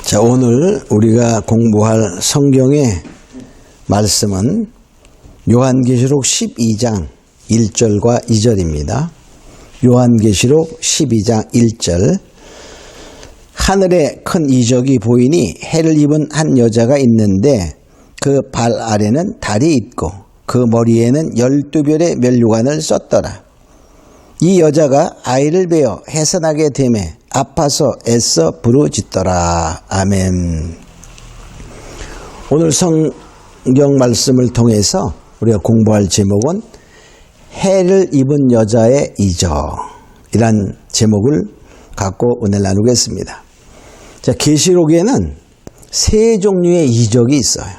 자, 오늘 우리가 공부할 성경의 말씀은 요한계시록 12장 1절과 2절입니다. 요한계시록 12장 1절. 하늘에 큰 이적이 보이니 해를 입은 한 여자가 있는데 그 발 아래는 달이 있고 그 머리에는 12별의 면류관을 썼더라. 이 여자가 아이를 베어 해산하게 되매 아파서 애써 부르짖더라. 아멘. 오늘 성경 말씀을 통해서 우리가 공부할 제목은 해를 입은 여자의 이적이란 제목을 갖고 은혜를 나누겠습니다. 자, 계시록에는 세 종류의 이적이 있어요.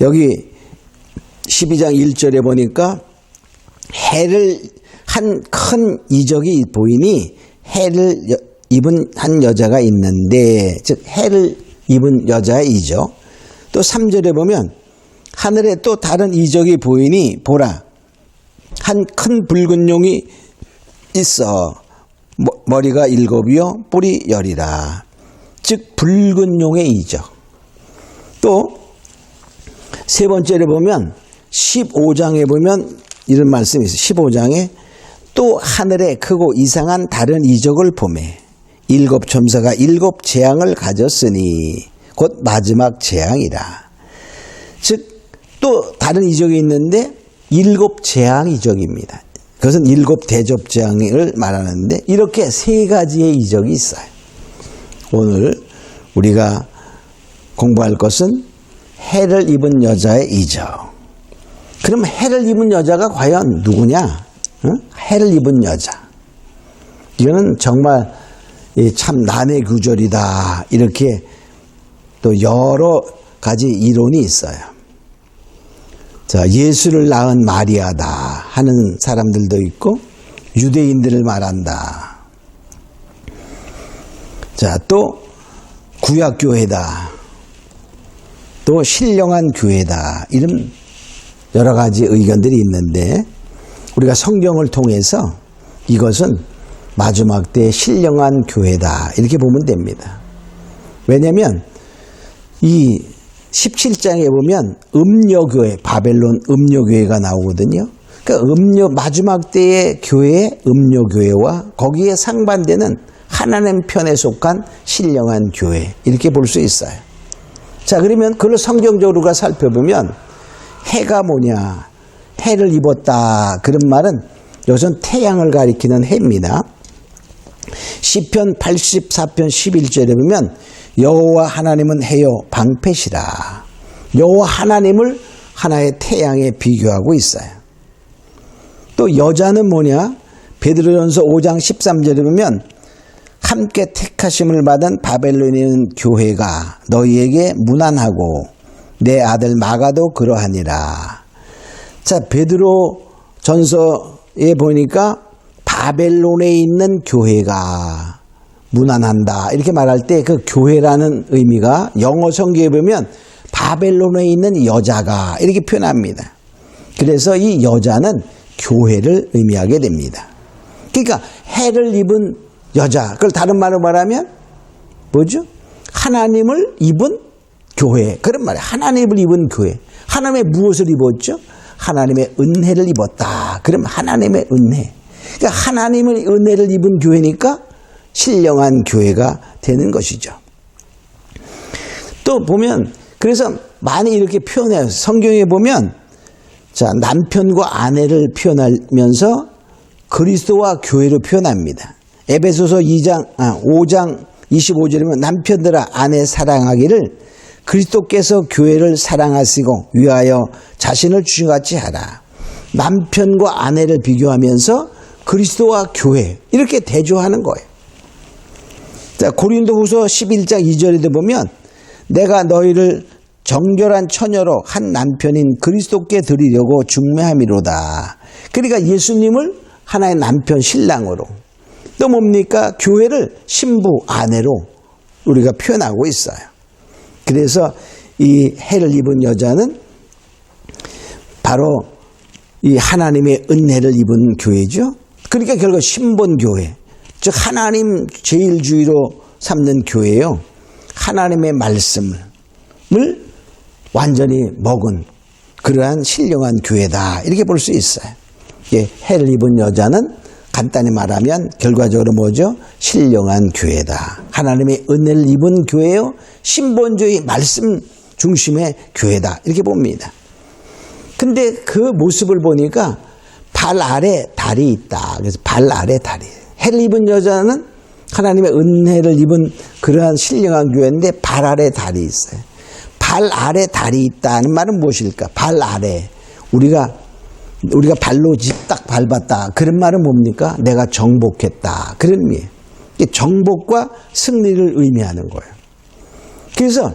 여기 12장 1절에 보니까 해를 한 큰 이적이 보이니 해를 입은 한 여자가 있는데, 즉 해를 입은 여자의 이적. 또 3절에 보면 하늘에 또 다른 이적이 보이니 보라 한 큰 붉은 용이 있어 머리가 7이요 뿔이 10이라. 즉 붉은 용의 이적. 또 세 번째로 보면 15장에 보면 이런 말씀이 있어요. 15장에 또 하늘에 크고 이상한 다른 이적을 보매 7 첨사가 7 재앙을 가졌으니 곧 마지막 재앙이라. 즉 또 다른 이적이 있는데 7 재앙 이적입니다. 그것은 7 대접 재앙을 말하는데 이렇게 세 가지의 이적이 있어요. 오늘 우리가 공부할 것은 해를 입은 여자의 이적. 그럼 해를 입은 여자가 과연 누구냐? 응? 해를 입은 여자. 이거는 정말 참 난해규절이다. 이렇게 또 여러 가지 이론이 있어요. 자, 예수를 낳은 마리아다 하는 사람들도 있고 유대인들을 말한다. 자, 또 구약교회다. 또 신령한 교회다. 이런 여러 가지 의견들이 있는데 우리가 성경을 통해서 이것은 마지막 때 신령한 교회다. 이렇게 보면 됩니다. 왜냐하면 이 17장에 보면 음녀교회, 바벨론 음녀교회가 나오거든요. 그러니까 마지막 때의 교회의 음녀교회와 거기에 상반되는 하나님 편에 속한 신령한 교회. 이렇게 볼 수 있어요. 자, 그러면 그걸 성경적으로 우리가 살펴보면 해가 뭐냐? 해를 입었다. 그런 말은 여기서는 태양을 가리키는 해입니다. 시편 84편 11절에 보면 여호와 하나님은 해요 방패시라. 여호와 하나님을 하나의 태양에 비교하고 있어요. 또 여자는 뭐냐? 베드로전서 5장 13절에 보면 함께 택하심을 받은 바벨론에 있는 교회가 너희에게 문안하고 내 아들 마가도 그러하니라. 자, 베드로 전서에 보니까 바벨론에 있는 교회가 문안한다. 이렇게 말할 때 그 교회라는 의미가 영어 성경에 보면 바벨론에 있는 여자가 이렇게 표현합니다. 그래서 이 여자는 교회를 의미하게 됩니다. 그러니까 해를 입은 여자, 그걸 다른 말로 말하면 뭐죠? 하나님을 입은 교회. 그런 말이에요. 하나님을 입은 교회. 하나님의 무엇을 입었죠? 하나님의 은혜를 입었다. 그럼 하나님의 은혜. 그러니까 하나님의 은혜를 입은 교회니까 신령한 교회가 되는 것이죠. 또 보면 그래서 많이 이렇게 표현해요. 성경에 보면 자, 남편과 아내를 표현하면서 그리스도와 교회로 표현합니다. 에베소서 5장 25절이면 남편들아 아내 사랑하기를 그리스도께서 교회를 사랑하시고 위하여 자신을 주신같이 하라. 남편과 아내를 비교하면서 그리스도와 교회 이렇게 대조하는 거예요. 자, 고린도후서 11장 2절에도 보면 내가 너희를 정결한 처녀로 한 남편인 그리스도께 드리려고 중매함이로다. 그러니까 예수님을 하나의 남편 신랑으로 또 뭡니까? 교회를 신부 아내로 우리가 표현하고 있어요. 그래서 이 해를 입은 여자는 바로 이 하나님의 은혜를 입은 교회죠. 그러니까 결국 신본교회, 즉 하나님 제일주의로 삼는 교회예요. 하나님의 말씀을 완전히 먹은 그러한 신령한 교회다. 이렇게 볼 수 있어요. 예, 해를 입은 여자는 간단히 말하면 결과적으로 뭐죠? 신령한 교회다. 하나님의 은혜를 입은 교회요. 신본주의 말씀 중심의 교회다. 이렇게 봅니다. 근데 그 모습을 보니까 발 아래 달이 있다. 그래서 발 아래 달이. 해를 입은 여자는 하나님의 은혜를 입은 그러한 신령한 교회인데 발 아래 달이 있어요. 발 아래 달이 있다는 말은 무엇일까? 발 아래. 우리가 발로 딱 밟았다. 그런 말은 뭡니까? 내가 정복했다. 그런 의미예요. 정복과 승리를 의미하는 거예요. 그래서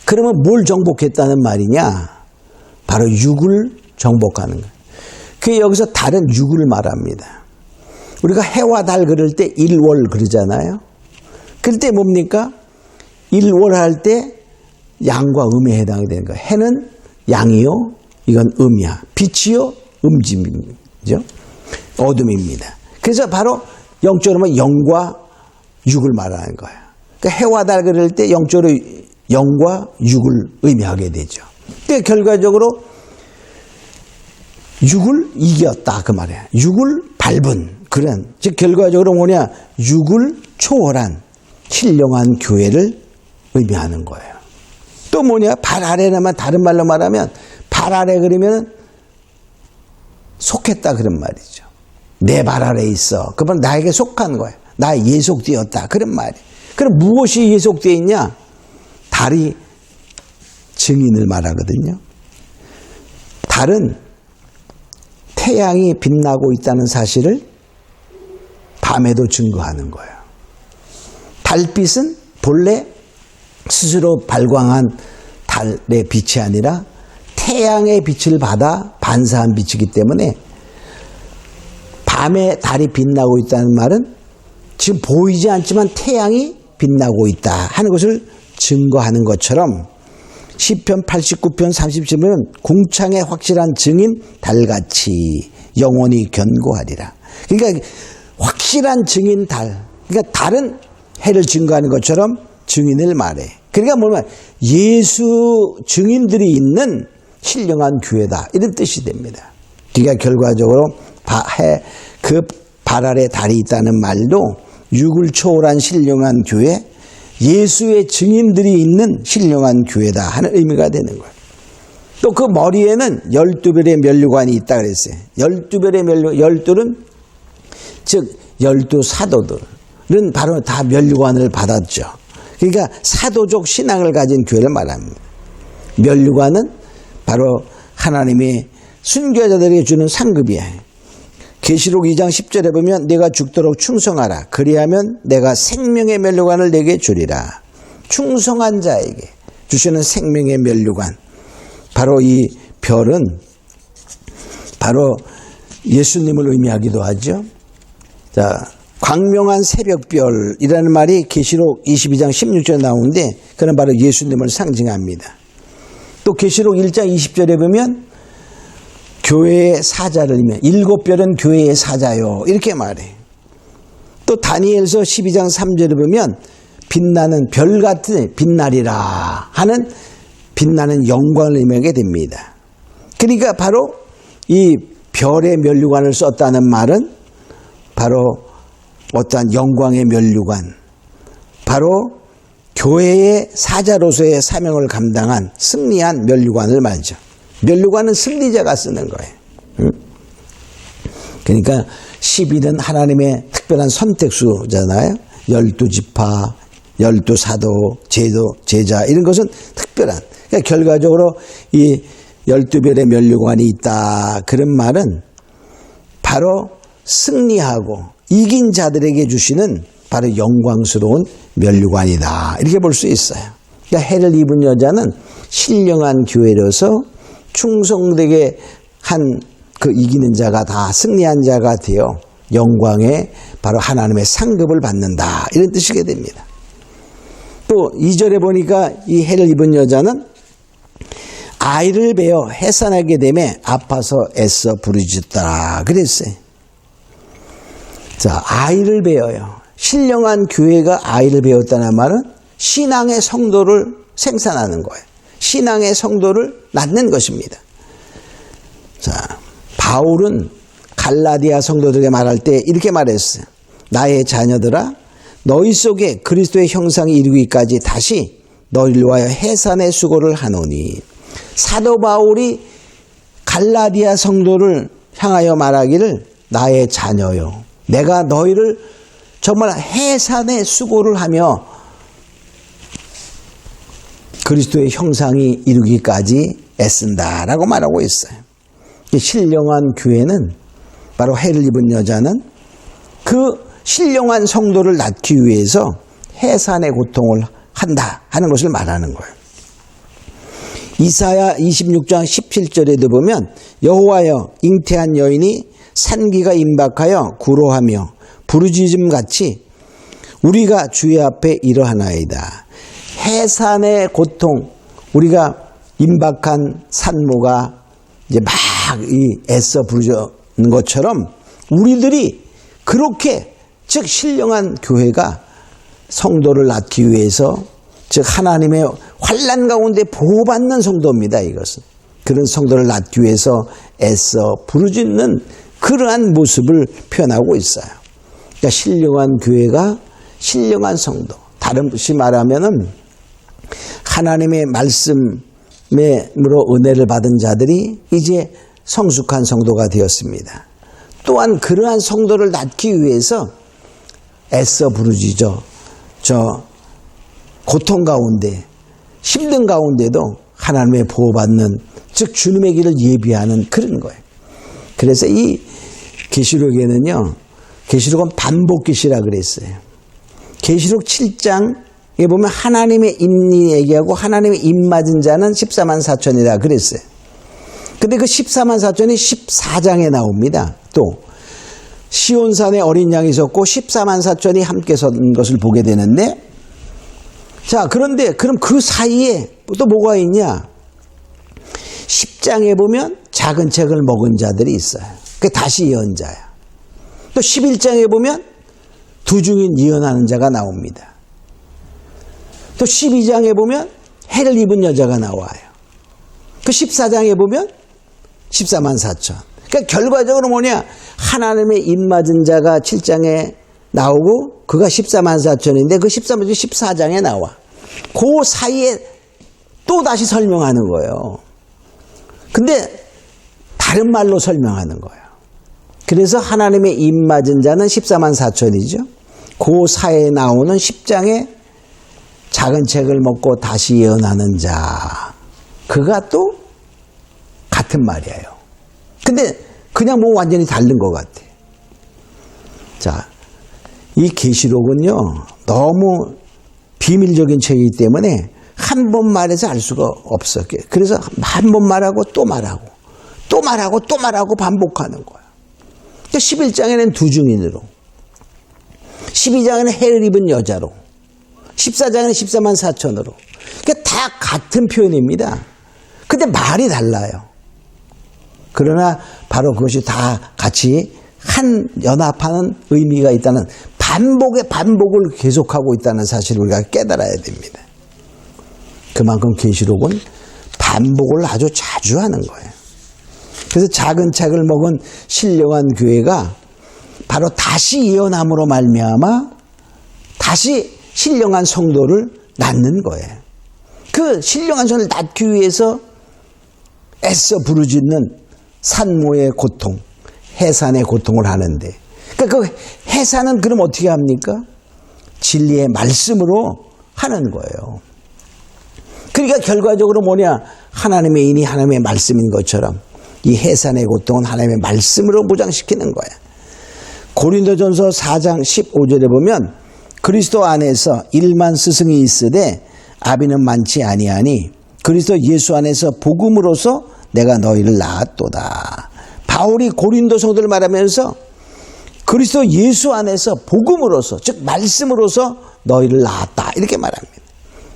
그러면 뭘 정복했다는 말이냐? 바로 육을 정복하는 거예요. 그게 여기서 달은 육을 말합니다. 우리가 해와 달 그럴 때 일월 그러잖아요. 그럴 때 뭡니까? 일월 할 때 양과 음에 해당이 되는 거예요. 해는 양이요. 이건 음이야. 빛이요. 음짐이죠. 어둠입니다. 그래서 바로 영적으로 보면 영과 육을 말하는 거예요. 그러니까 해와 달 그럴 때 영적으로 영과 육을 의미하게 되죠. 그러니까 결과적으로 육을 이겼다 그 말이에요. 육을 밟은 그런 즉 결과적으로 뭐냐 육을 초월한 신령한 교회를 의미하는 거예요. 또 뭐냐 발 아래라면 다른 말로 말하면 발 아래 그러면 속했다 그런 말이죠. 내 발 아래에 있어. 그건 나에게 속한 거예요. 나에 예속되었다 그런 말이에요. 그럼 무엇이 예속되어 있냐? 달이 증인을 말하거든요. 달은 태양이 빛나고 있다는 사실을 밤에도 증거하는 거예요. 달빛은 본래 스스로 발광한 달의 빛이 아니라 태양의 빛을 받아 반사한 빛이기 때문에 밤에 달이 빛나고 있다는 말은 지금 보이지 않지만 태양이 빛나고 있다 하는 것을 증거하는 것처럼 시편 89편 37편은 궁창의 확실한 증인 달같이 영원히 견고하리라. 그러니까 확실한 증인 달. 그러니까 달은 해를 증거하는 것처럼 증인을 말해. 그러니까 뭐냐면 예수 증인들이 있는 신령한 교회다. 이런 뜻이 됩니다. 그러니까 결과적으로 그 발 아래 달이 있다는 말도 육을 초월한 신령한 교회, 예수의 증인들이 있는 신령한 교회다 하는 의미가 되는 거예요. 또 그 머리에는 12별의 면류관이 있다 그랬어요. 12별의 면류관, 12는 즉 12사도들은 바로 다 면류관을 받았죠. 그러니까 사도적 신앙을 가진 교회를 말합니다. 면류관은 바로 하나님이 순교자들에게 주는 상급이에요. 계시록 2장 10절에 보면 내가 죽도록 충성하라. 그리하면 내가 생명의 면류관을 내게 주리라. 충성한 자에게 주시는 생명의 면류관. 바로 이 별은 바로 예수님을 의미하기도 하죠. 자, 광명한 새벽별이라는 말이 계시록 22장 16절에 나오는데 그는 바로 예수님을 상징합니다. 또 계시록 1장 20절에 보면 교회의 사자를 의미해 7별은 교회의 사자요 이렇게 말해. 또 다니엘서 12장 3절에 보면 빛나는 별 같은 빛나리라 하는 빛나는 영광을 의미하게 됩니다. 그러니까 바로 이 별의 면류관을 썼다는 말은 바로 어떠한 영광의 면류관, 바로 교회의 사자로서의 사명을 감당한 승리한 면류관을 말이죠. 면류관은 승리자가 쓰는 거예요. 그러니까 10일은 하나님의 특별한 선택수잖아요. 12지파, 12사도, 제자 이런 것은 특별한. 그러니까 결과적으로 이 12별의 면류관이 있다. 그런 말은 바로 승리하고 이긴 자들에게 주시는 바로 영광스러운 면류관이다. 이렇게 볼 수 있어요. 그러니까 해를 입은 여자는 신령한 교회로서 충성되게 한 그 이기는 자가 다 승리한 자가 되어 영광의 바로 하나님의 상급을 받는다. 이런 뜻이게 됩니다. 또 2절에 보니까 이 해를 입은 여자는 아이를 베어 해산하게 되매 아파서 애써 부르짖더라. 그랬어요. 자, 아이를 베어요. 신령한 교회가 아이를 베었다는 말은 신앙의 성도를 생산하는 거예요. 신앙의 성도를 낳는 것입니다. 자, 바울은 갈라디아 성도들에게 말할 때 이렇게 말했어요. 나의 자녀들아, 너희 속에 그리스도의 형상이 이루기까지 다시 너희를 위하여 해산의 수고를 하노니. 사도 바울이 갈라디아 성도를 향하여 말하기를 나의 자녀요, 내가 너희를 정말 해산의 수고를 하며 그리스도의 형상이 이루기까지 애쓴다라고 말하고 있어요. 신령한 교회는, 바로 해를 입은 여자는 그 신령한 성도를 낳기 위해서 해산의 고통을 한다 하는 것을 말하는 거예요. 이사야 26장 17절에도 보면 여호와여, 잉태한 여인이 산기가 임박하여 구로하며 부르짖음같이 우리가 주의 앞에 이러하나이다. 해산의 고통, 우리가 임박한 산모가 이제 막 애써 부르짖는 것처럼 우리들이 그렇게, 즉 신령한 교회가 성도를 낳기 위해서, 즉 하나님의 환난 가운데 보호받는 성도입니다. 이것은 그런 성도를 낳기 위해서 애써 부르짖는 그러한 모습을 표현하고 있어요. 그러니까 신령한 교회가 신령한 성도, 다름없이 말하면은 하나님의 말씀으로 은혜를 받은 자들이 이제 성숙한 성도가 되었습니다. 또한 그러한 성도를 낳기 위해서 애써 부르짖어 저 고통 가운데, 힘든 가운데도 하나님의 보호받는, 즉 주님의 길을 예비하는 그런 거예요. 그래서 이 계시록에는요, 계시록은 반복 계시라 그랬어요. 계시록 7장에 보면 하나님의 인이 얘기하고 하나님의 입 맞은 자는 14만 4천이라 그랬어요. 근데 그 14만 4천이 14장에 나옵니다. 또 시온산에 어린 양이 섰고 14만 4천이 함께 선 것을 보게 되는데, 자, 그런데 그럼 그 사이에 또 뭐가 있냐? 10장에 보면 작은 책을 먹은 자들이 있어요. 그게 다시 예언자야. 또 11장에 보면 두 중인 예언하는 자가 나옵니다. 또 12장에 보면 해를 입은 여자가 나와요. 그 14장에 보면 14만 4천. 그러니까 결과적으로 뭐냐? 하나님의 입 맞은 자가 7장에 나오고 그가 14만 4천인데 그 14만 14장에 나와. 그 사이에 또 다시 설명하는 거예요. 근데 다른 말로 설명하는 거예요. 그래서 하나님의 입 맞은 자는 14만 4천이죠. 그 사이에 나오는 10장에 작은 책을 먹고 다시 예언하는 자, 그가 또 같은 말이에요. 근데 그냥 뭐 완전히 다른 것 같아. 자, 이 계시록은요 너무 비밀적인 책이기 때문에 한 번 말해서 알 수가 없어. 그래서 한 번 말하고 또 말하고 또 말하고 또 말하고 반복하는 거야. 11장에는 두 증인으로, 12장에는 해를 입은 여자로, 14장에는 14만 4천으로. 그러니까 다 같은 표현입니다. 근데 말이 달라요. 그러나 바로 그것이 다 같이 한 연합하는 의미가 있다는, 반복의 반복을 계속하고 있다는 사실을 우리가 깨달아야 됩니다. 그만큼 계시록은 반복을 아주 자주 하는 거예요. 그래서 작은 책을 먹은 신령한 교회가 바로 다시 예언함으로 말미암아 다시 신령한 성도를 낳는 거예요. 그 신령한 성도를 낳기 위해서 애써 부르짖는 산모의 고통, 해산의 고통을 하는데, 그러니까 그 해산은 그럼 어떻게 합니까? 진리의 말씀으로 하는 거예요. 그러니까 결과적으로 뭐냐? 하나님의 인이 하나님의 말씀인 것처럼 이 해산의 고통은 하나님의 말씀으로 무장시키는 거야. 고린도전서 4장 15절에 보면 그리스도 안에서 일만 스승이 있으되 아비는 많지 아니하니 그리스도 예수 안에서 복음으로서 내가 너희를 낳았도다. 바울이 고린도 성도를 말하면서 그리스도 예수 안에서 복음으로서, 즉 말씀으로서 너희를 낳았다 이렇게 말합니다.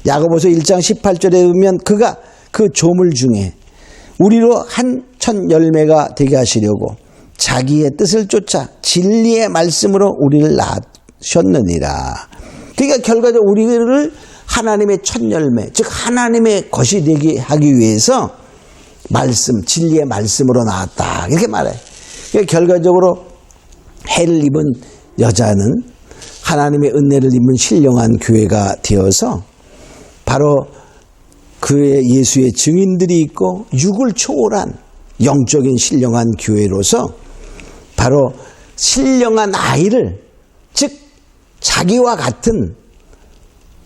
야고보서 1장 18절에 보면 그가 그 조물 중에 우리로 한 천 열매가 되게 하시려고 자기의 뜻을 쫓아 진리의 말씀으로 우리를 낳으셨느니라. 그러니까 결과적으로 우리를 하나님의 첫 열매, 즉 하나님의 것이 되게 하기 위해서 말씀, 진리의 말씀으로 나왔다. 이렇게 말해. 그러니까 결과적으로 해를 입은 여자는 하나님의 은혜를 입은 신령한 교회가 되어서 바로 그의 예수의 증인들이 있고 육을 초월한 영적인 신령한 교회로서 바로 신령한 아이를, 즉 자기와 같은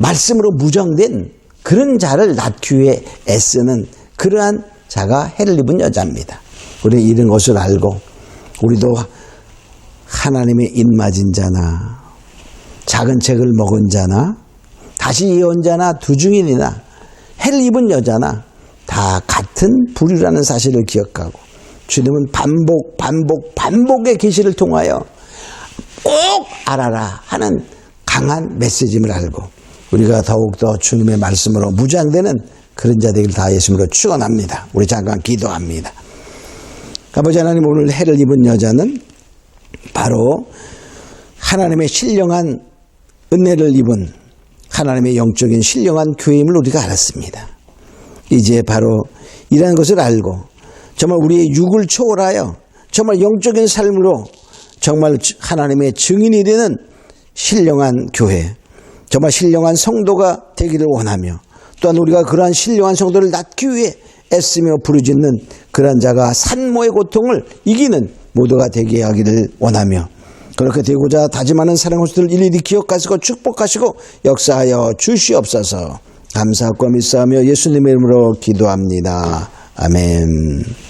말씀으로 무정된 그런 자를 낳기 위해 애쓰는 그러한 자가 해를 입은 여자입니다. 우리는 이런 것을 알고 우리도 하나님의 입맞은 자나 작은 책을 먹은 자나 다시 예언자나 두중인이나 해를 입은 여자나 다 같은 부류라는 사실을 기억하고 주님은 반복의 계시를 통하여 꼭 알아라 하는 강한 메시지를 알고 우리가 더욱더 주님의 말씀으로 무장되는 그런 자 되기를 다 예수님으로 축원합니다. 우리 잠깐 기도합니다. 아버지 하나님, 오늘 해를 입은 여자는 바로 하나님의 신령한 은혜를 입은 하나님의 영적인 신령한 교회임을 우리가 알았습니다. 이제 바로 이러한 것을 알고 정말 우리의 육을 초월하여 정말 영적인 삶으로 정말 하나님의 증인이 되는 신령한 교회, 정말 신령한 성도가 되기를 원하며 또한 우리가 그러한 신령한 성도를 낳기 위해 애쓰며 부르짖는 그러한 자가 산모의 고통을 이기는 모두가 되게 하기를 원하며 그렇게 되고자 다짐하는 사랑하는 것들을 일일이 기억하시고 축복하시고 역사하여 주시옵소서. 감사하고 믿사하며 예수님의 이름으로 기도합니다. 아멘.